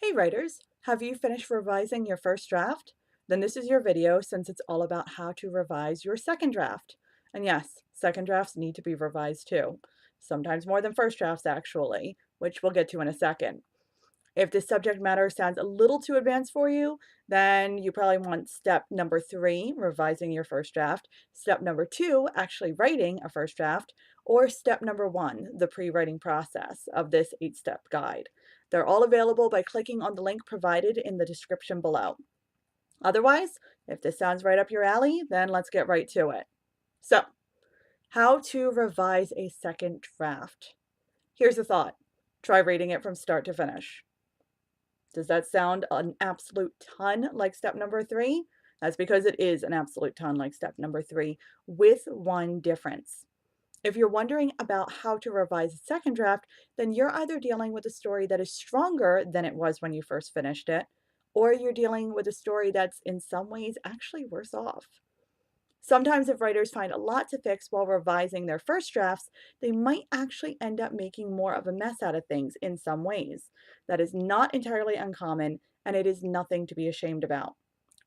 Hey writers, have you finished revising your first draft? Then this is your video since it's all about how to revise your second draft. And yes, second drafts need to be revised too. Sometimes more than first drafts actually, which we'll get to in a second. If this subject matter sounds a little too advanced for you, then you probably want step number 3, revising your first draft, step number 2, actually writing a first draft, or step number 1, the pre-writing process of this 8-step guide. They're all available by clicking on the link provided in the description below. Otherwise, if this sounds right up your alley, then let's get right to it. So, how to revise a second draft. Here's a thought. Try reading it from start to finish. Does that sound an absolute ton like step number 3? That's because it is an absolute ton like step number 3, with one difference. If you're wondering about how to revise a second draft, then you're either dealing with a story that is stronger than it was when you first finished it, or you're dealing with a story that's in some ways actually worse off. Sometimes, if writers find a lot to fix while revising their first drafts, they might actually end up making more of a mess out of things in some ways. That is not entirely uncommon, and it is nothing to be ashamed about.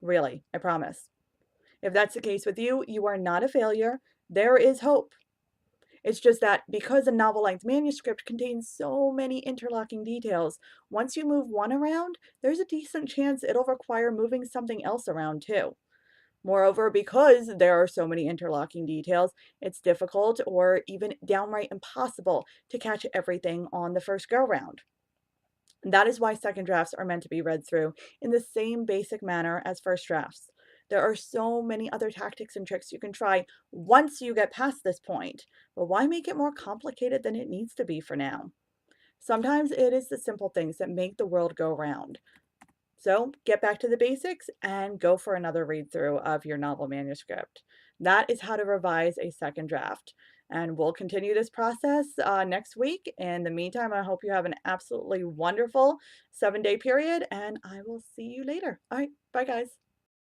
Really, I promise. If that's the case with you, you are not a failure. There is hope. It's just that because a novel length manuscript contains so many interlocking details, once you move one around, there's a decent chance it'll require moving something else around too. Moreover, because there are so many interlocking details, it's difficult or even downright impossible to catch everything on the first go round. That is why second drafts are meant to be read through in the same basic manner as first drafts. There are so many other tactics and tricks you can try once you get past this point, but why make it more complicated than it needs to be for now? Sometimes it is the simple things that make the world go round. So get back to the basics and go for another read through of your novel manuscript. That is how to revise a second draft. And we'll continue this process next week. In the meantime, I hope you have an absolutely wonderful 7-day period, and I will see you later. All right, bye guys.